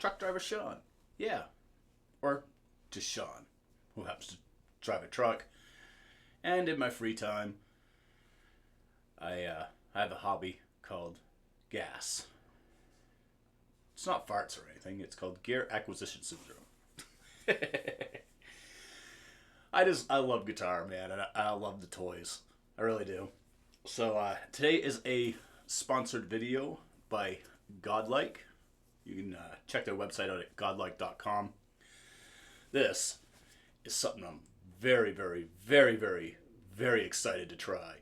truck driver Sean. Yeah. Or just Sean, who happens to drive a truck. And in my free time, I have a hobby called gas. It's not farts or anything. It's called gear acquisition syndrome. I love guitar, man, and I love the toys. I really do. So today is a sponsored video by Godlike. You can check their website out at godlike.com. This is something I'm very, very, very, very, very excited to try.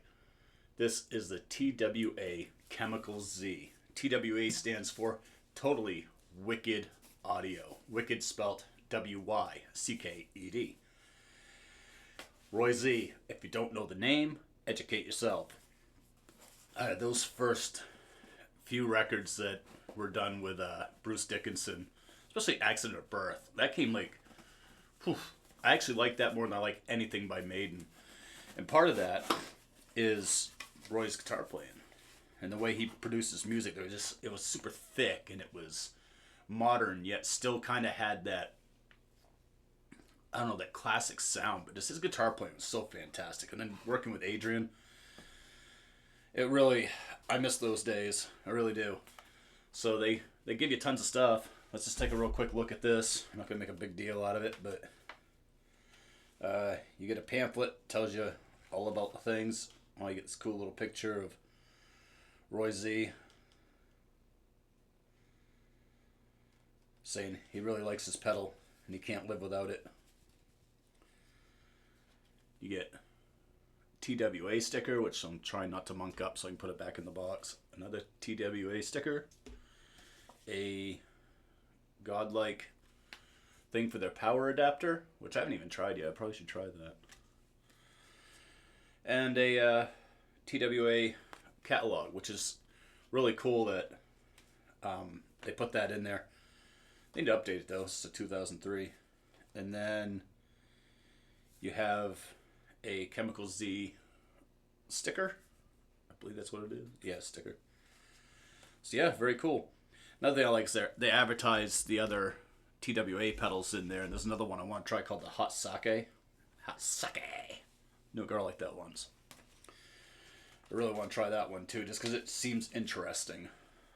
This is the TWA Chemical Z. TWA stands for Totally Wicked Audio. Wicked spelt WYCKED. RoyZ, if you don't know the name, educate yourself. Those first few records that were done with Bruce Dickinson, especially Accident of Birth, that came like, whew, I actually like that more than I like anything by Maiden. And part of that is Roy's guitar playing and the way he produces music. It was super thick and it was modern, yet still kind of had that, I don't know, that classic sound. But just his guitar playing was so fantastic. And then working with Adrian, I miss those days. I really do. So they give you tons of stuff. Let's just take a real quick look at this. I'm not going to make a big deal out of it, but you get a pamphlet, tells you all about the things. You get this cool little picture of RoyZ saying he really likes his pedal and he can't live without it. You get TWA sticker, which I'm trying not to monk up so I can put it back in the box. Another TWA sticker. A Godlike thing for their power adapter, which I haven't even tried yet. I probably should try that. And a TWA catalog, which is really cool that they put that in there. They need to update it though. It's a 2003. And then you have a Chemical Z sticker. I believe that's what it is. Yeah, sticker. So yeah, very cool. Another thing I like is they advertise the other TWA pedals in there, and there's another one I want to try called the Hot Sake. Hot Sake. No girl like that once. I really want to try that one too, just because it seems interesting.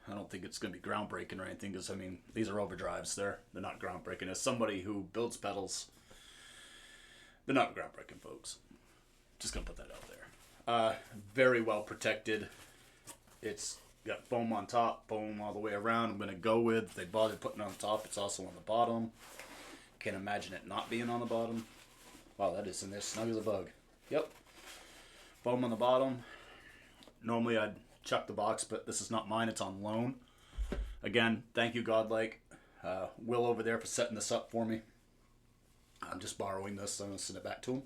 I don't think it's going to be groundbreaking or anything, because I mean, these are overdrives. They're not groundbreaking. As somebody who builds pedals, they're not groundbreaking, folks. Just gonna put that out there. Very well protected. It's got foam on top, foam all the way around. I'm gonna go with, if they bothered putting it on top, it's also on the bottom. Can't imagine it not being on the bottom. Wow, that is in there snug as a bug. Yep. Foam on the bottom. Normally I'd chuck the box, but this is not mine, it's on loan. Again, thank you Godlike. Will over there for setting this up for me. I'm just borrowing this, so I'm gonna send it back to him.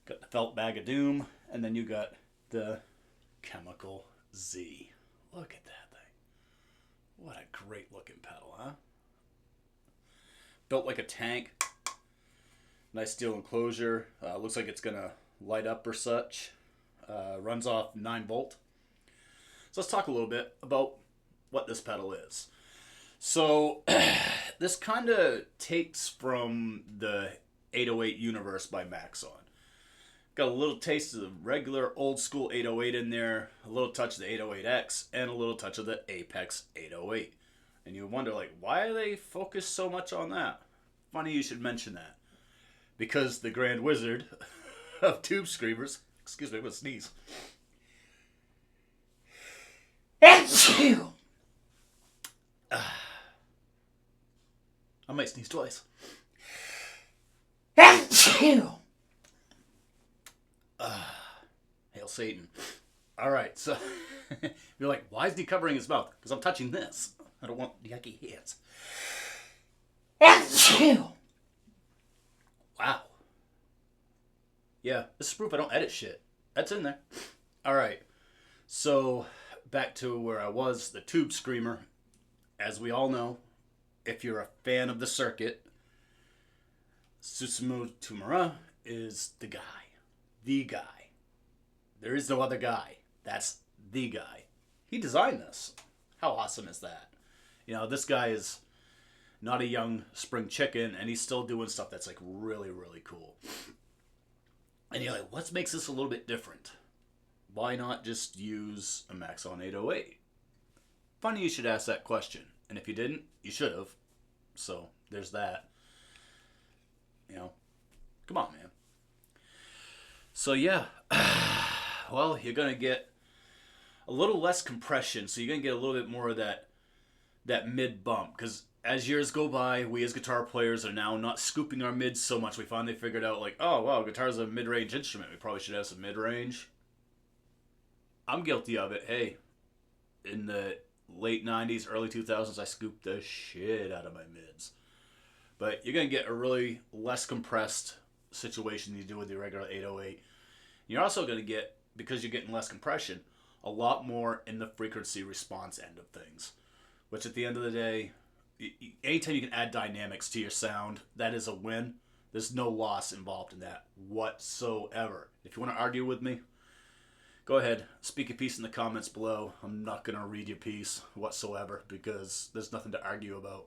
Got the felt bag of doom, and then you got the Chemical Z. Look at that thing. What a great looking pedal, huh? Built like a tank. Nice steel enclosure. Looks like it's gonna light up or such. Runs off 9-volt. So let's talk a little bit about what this pedal is. So this kind of takes from the 808 universe by Maxon. Got a little taste of the regular old school 808 in there, a little touch of the 808X, and a little touch of the Apex 808. And you wonder, like, why are they focused so much on that? Funny you should mention that. Because the Grand Wizard of Tube Screamers, excuse me, I'm going to sneeze. Achoo! I might sneeze twice. Achoo! Hail Satan. Alright, so you're like, why is he covering his mouth? Because I'm touching this. I don't want yucky hands. Achoo! Wow. Yeah, this is proof I don't edit shit. That's in there. Alright, so back to where I was, the Tube Screamer. As we all know, if you're a fan of the circuit, Susumu Tumura is the guy. The guy. There is no other guy. That's the guy. He designed this. How awesome is that? You know, this guy is not a young spring chicken, and he's still doing stuff that's like really, really cool. And you're like, what makes this a little bit different? Why not just use a Maxon 808? Funny you should ask that question. And if you didn't, you should have. So there's that. You know, come on, man. So yeah, well, you're gonna get a little less compression, so you're gonna get a little bit more of that mid bump. Because as years go by, we as guitar players are now not scooping our mids so much. We finally figured out, like, oh wow, guitar's a mid-range instrument. We probably should have some mid-range. I'm guilty of it. Hey, in the late 90s, early 2000s, I scooped the shit out of my mids. But you're going to get a really less compressed situation than you do with the regular 808. You're also going to get, because you're getting less compression, a lot more in the frequency response end of things. Which at the end of the day, anytime you can add dynamics to your sound, that is a win. There's no loss involved in that whatsoever. If you want to argue with me, go ahead, speak a piece in the comments below. I'm not going to read your piece whatsoever because there's nothing to argue about.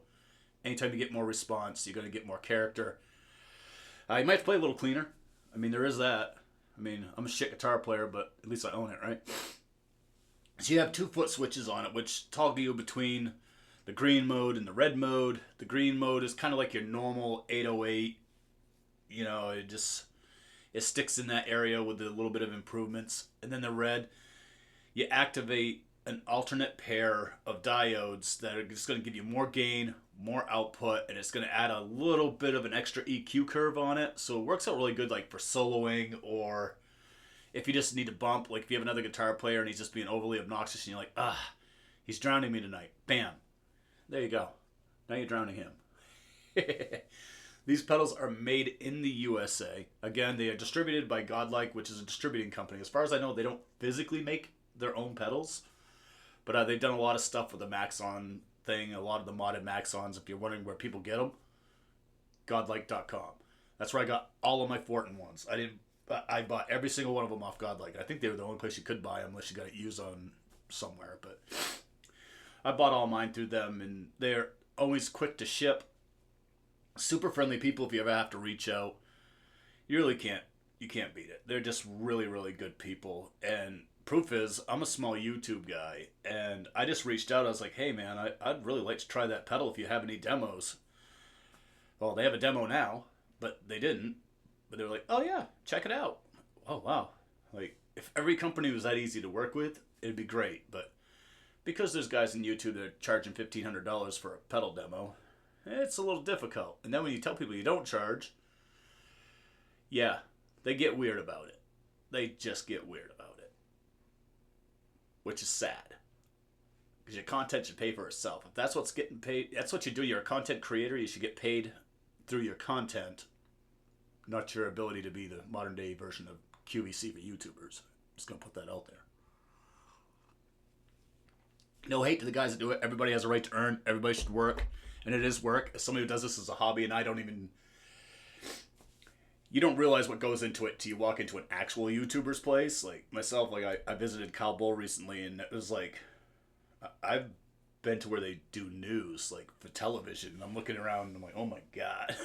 Anytime you get more response, you're going to get more character. You might have to play a little cleaner. I mean, there is that. I mean, I'm a shit guitar player, but at least I own it, right? So you have 2 foot switches on it, which toggle you between the green mode and the red mode. The green mode is kind of like your normal 808. You know, it sticks in that area with a little bit of improvements. And then the red, you activate an alternate pair of diodes that are just going to give you more gain, more output, and it's going to add a little bit of an extra EQ curve on it. So it works out really good like for soloing, or if you just need to bump, like if you have another guitar player and he's just being overly obnoxious and you're like, he's drowning me tonight. Bam. There you go. Now you're drowning him. These pedals are made in the USA. Again, they are distributed by Godlike, which is a distributing company. As far as I know, they don't physically make their own pedals, but they've done a lot of stuff with the Maxon thing, a lot of the modded Maxons. If you're wondering where people get them, godlike.com. That's where I got all of my Fortin ones. I bought every single one of them off Godlike. I think they were the only place you could buy them unless you got it used on somewhere. But I bought all mine through them, and they're always quick to ship. Super friendly people if you ever have to reach out. You really can't beat it. They're just really, really good people. And proof is, I'm a small YouTube guy, and I just reached out. I was like, hey man, I'd really like to try that pedal if you have any demos. Well, they have a demo now, but they didn't. But they were like, oh yeah, check it out. Oh wow. Like, if every company was that easy to work with, it'd be great. But because there's guys on YouTube that are charging $1,500 for a pedal demo, it's a little difficult. And then when you tell people you don't charge, yeah, they get weird about it. They just get weird about it. Which is sad. Because your content should pay for itself. If that's what's getting paid, that's what you do. You're a content creator. You should get paid through your content, not your ability to be the modern day version of QVC for YouTubers. Just going to put that out there. No hate to the guys that do it. Everybody has a right to earn. Everybody should work. And it is work. As somebody who does this as a hobby, and you don't realize what goes into it till you walk into an actual YouTuber's place. Like myself, like I visited Kyle Bull recently, and it was like, I've been to where they do news, like for television, and I'm looking around and I'm like, oh my God,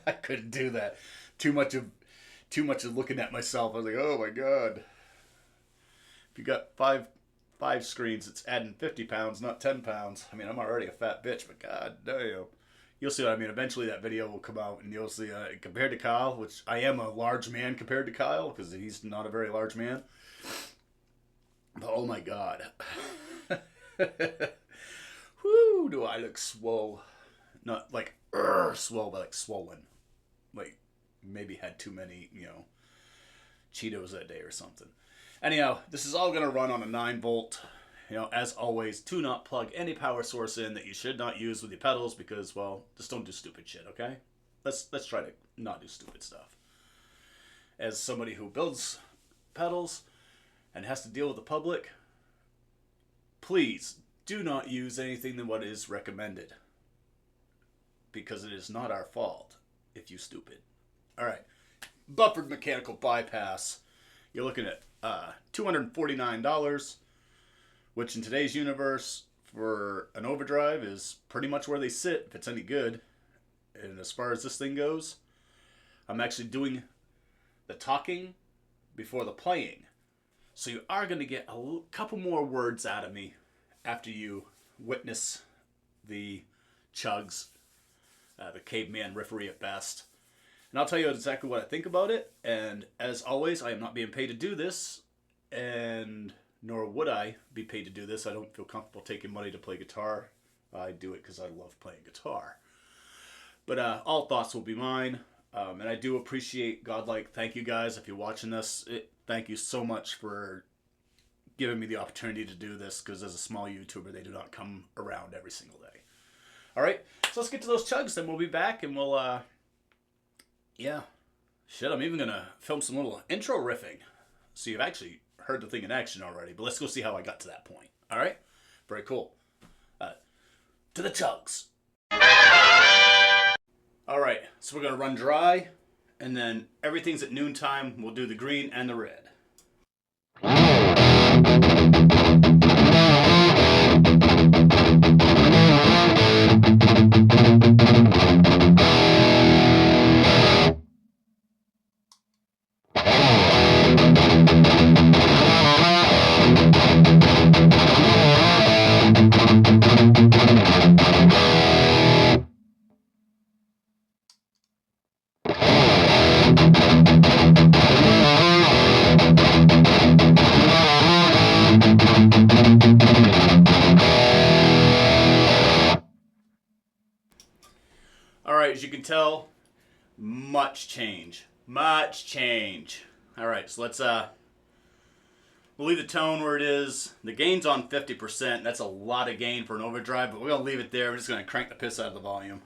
I couldn't do that. Too much of looking at myself. I was like, oh my God. If you got five screens, it's adding 50 pounds, not 10 pounds. I mean, I'm already a fat bitch, but God damn. You'll see what I mean. Eventually that video will come out and you'll see, compared to Kyle, which I am a large man compared to Kyle, because he's not a very large man. But oh my God. Whoo, do I look swole. Not like swole, but like swollen. Like maybe had too many, Cheetos that day or something. Anyhow, this is all going to run on a 9-volt. As always, do not plug any power source in that you should not use with your pedals because, well, just don't do stupid shit, okay? Let's try to not do stupid stuff. As somebody who builds pedals and has to deal with the public, please do not use anything than what is recommended. Because it is not our fault if you stupid. Alright, buffered mechanical bypass. You're looking at $249, which in today's universe, for an overdrive is pretty much where they sit, if it's any good. And as far as this thing goes, I'm actually doing the talking before the playing. So you are going to get a couple more words out of me after you witness the chugs, the caveman riffery at best. And I'll tell you exactly what I think about it. And as always, I am not being paid to do this, and nor would I be paid to do this. I don't feel comfortable taking money to play guitar. I do it because I love playing guitar. But all thoughts will be mine. And I do appreciate Godlike. Thank you guys if you're watching this. Thank you so much for giving me the opportunity to do this, because as a small YouTuber, they do not come around every single day. All right, so let's get to those chugs, then we'll be back, and we'll, yeah. Shit, I'm even going to film some little intro riffing. So you've actually heard the thing in action already, but let's go see how I got to that point. All right? Very cool. To the chugs. All right, so we're going to run dry, and then everything's at noontime. We'll do the green and the red. Alright, as you can tell, much change. Much change. Alright, so let's we'll leave the tone where it is. The gain's on 50%. That's a lot of gain for an overdrive, but we're gonna leave it there. We're just gonna crank the piss out of the volume.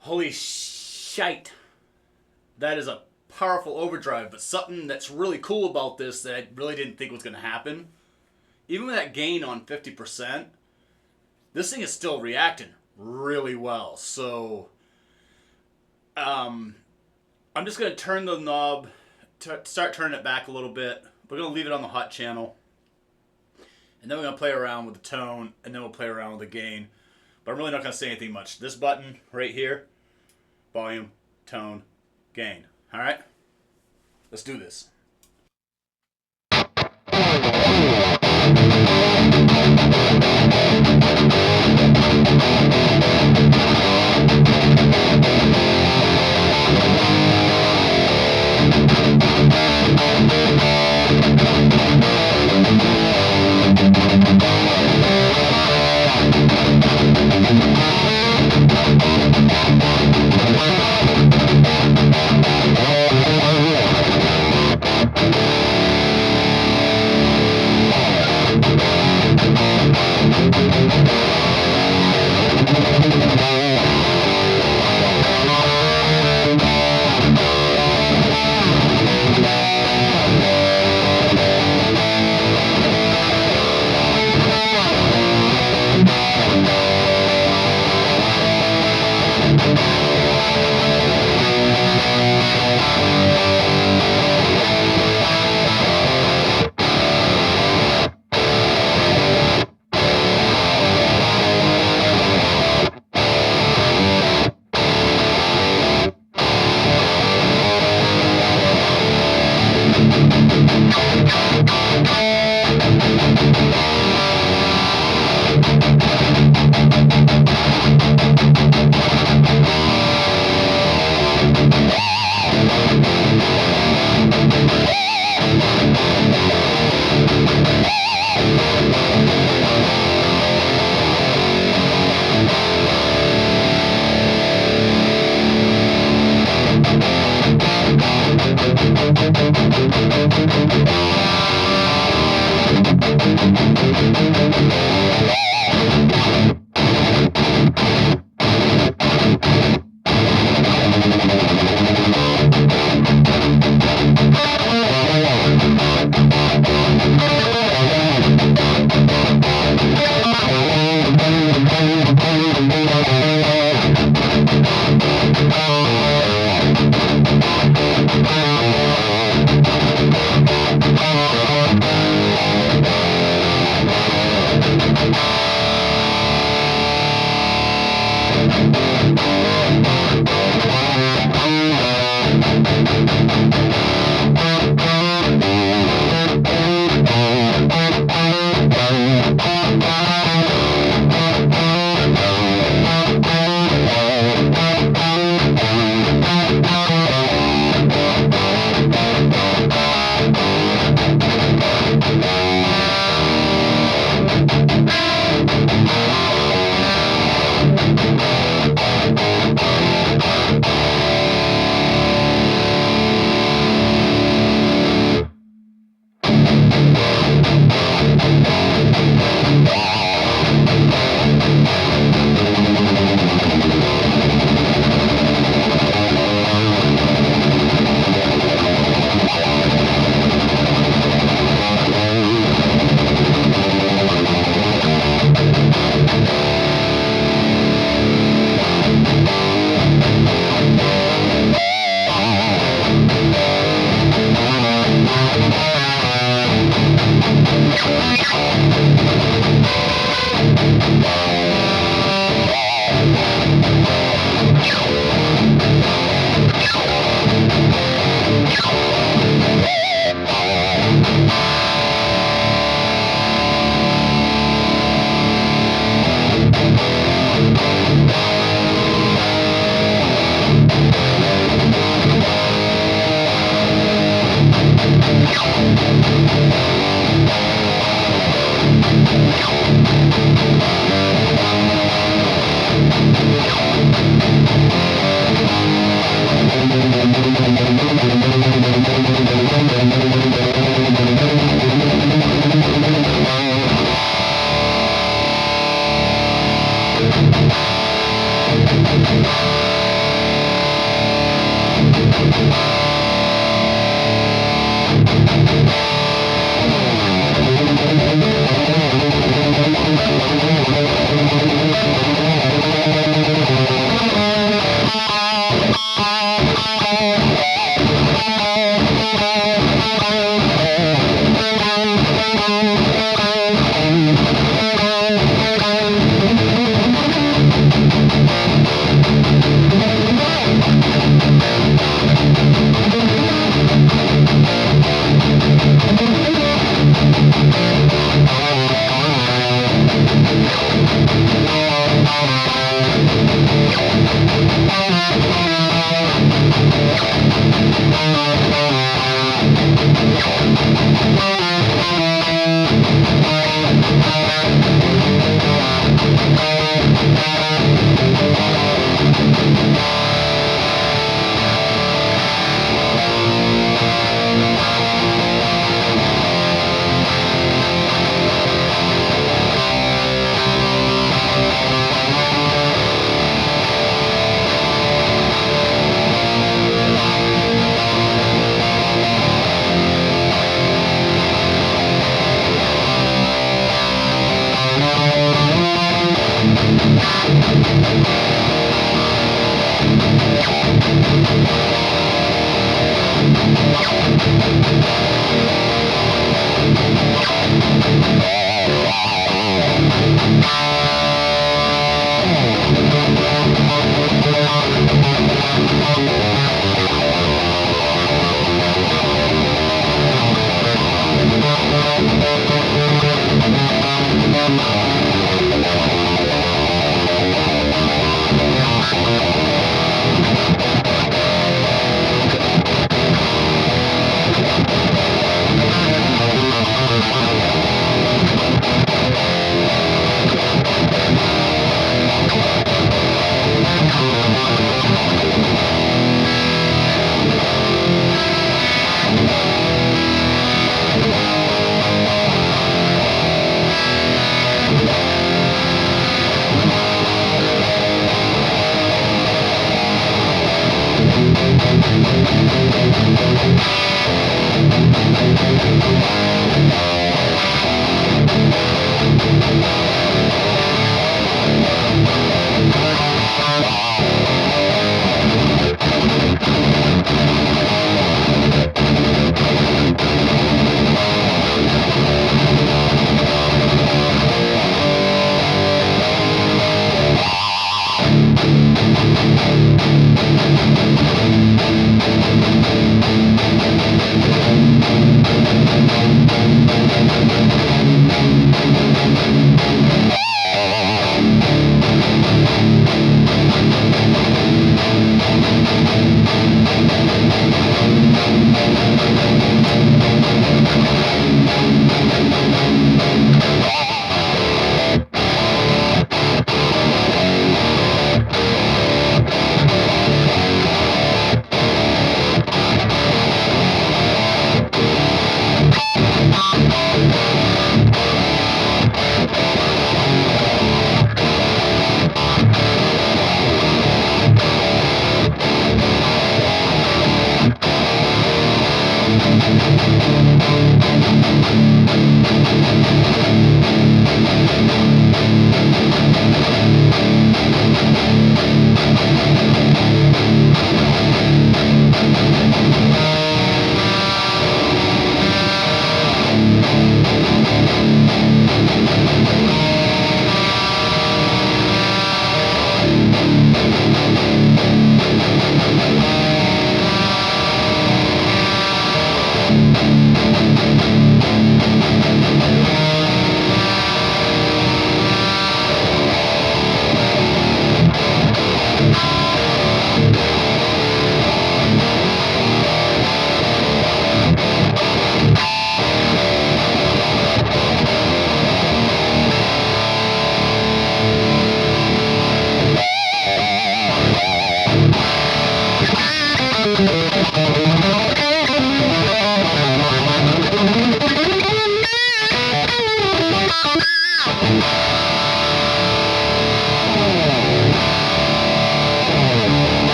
Holy shite. That is a powerful overdrive, but something that's really cool about this that I really didn't think was going to happen, even with that gain on 50%, this thing is still reacting really well. So I'm just going to turn the knob, start turning it back a little bit. We're going to leave it on the hot channel, and then we're going to play around with the tone, and then we'll play around with the gain. But I'm really not going to say anything much. This button right here, volume, tone, gain. All right? Let's do this.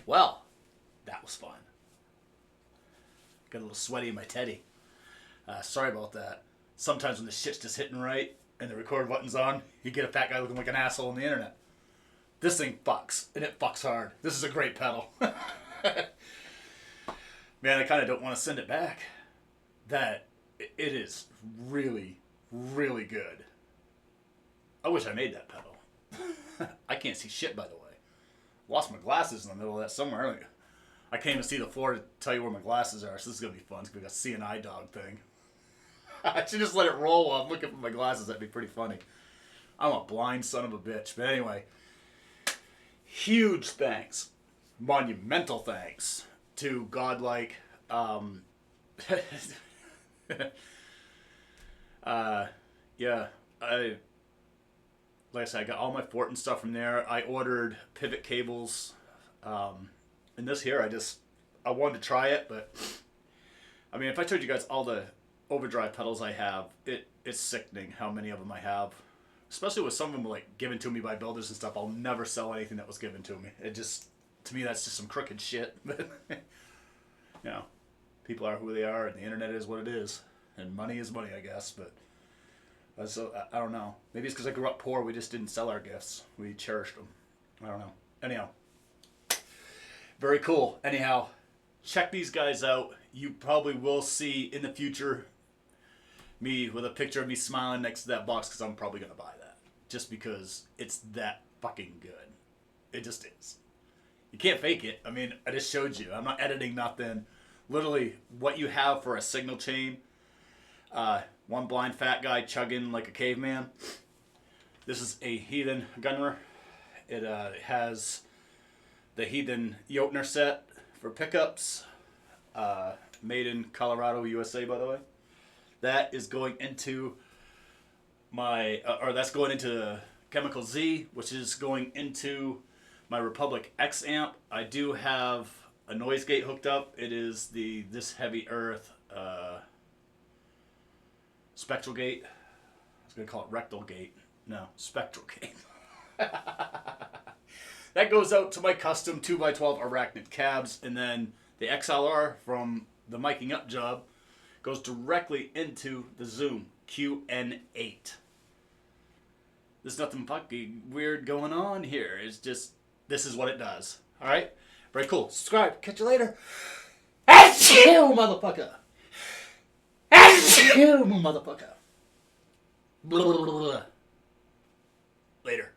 Well, that was fun. Got a little sweaty in my teddy. Sorry about that. Sometimes when the shit's just hitting right and the record button's on, you get a fat guy looking like an asshole on the internet. This thing fucks, and it fucks hard. This is a great pedal. Man, I kind of don't want to send it back. That it is really, really good. I wish I made that pedal. I can't see shit, by the way. Lost my glasses in the middle of that somewhere. I can't even see the floor to tell you where my glasses are, so this is going to be fun. It's going to be a CNI dog thing. I should just let it roll while I'm looking for my glasses. That'd be pretty funny. I'm a blind son of a bitch. But anyway, huge thanks, monumental thanks to Godlike. Yeah, like I said, I got all my Fortin stuff from there. I ordered pivot cables. And this here, I wanted to try it, but I mean, if I told you guys all the Overdrive pedals I have, it's sickening how many of them I have. Especially with some of them like given to me by builders and stuff. I'll never sell anything that was given to me. To me, that's just some crooked shit. But you know, people are who they are, and the internet is what it is, and money is money, I guess. But so I don't know. Maybe it's because I grew up poor. We just didn't sell our gifts. We cherished them. I don't know. Anyhow, very cool. Anyhow, check these guys out. You probably will see in the future me with a picture of me smiling next to that box because I'm probably going to buy that. Just because it's that fucking good. It just is. You can't fake it. I mean, I just showed you. I'm not editing nothing. Literally, what you have for a signal chain. One blind fat guy chugging like a caveman. This is a Heathen Gunner. It has the Heathen Jotner set for pickups. Made in Colorado, USA, by the way. That is going into my, that's going into Chemical Z, which is going into my Republic X amp. I do have a noise gate hooked up. It is the This Heavy Earth Spectral Gate. I was going to call it Rectal Gate. No, Spectral Gate. That goes out to my custom 2x12 Arachnid cabs, and then the XLR from the miking up job goes directly into the Zoom QN8. There's nothing fucking weird going on here. It's just, this is what it does. Alright? Very cool. Subscribe. Catch you later. Achoo, motherfucker. Achoo, motherfucker. Blah, blah, blah, blah. Later.